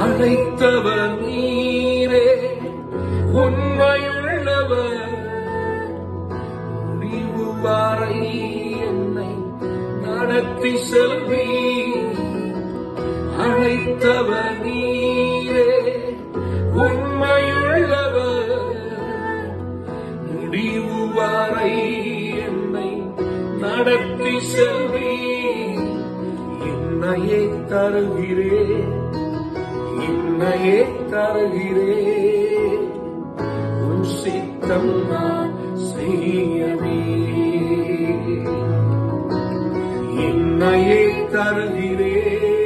அழைத்தவர் நீரே, உண்மையுள்ளவர், முடிவு வரை என்னை நடத்தி செல்வி. அழைத்தவர் நீரே, உண்மையுள்ளவர், முடிவு வரை என்னை நடத்தி செல்வி. என்னையே தருகிறேன், என்னையே தருகிறேன், உன் சித்தம் நான் செய்யவே. என்னையே தருகிறேன்,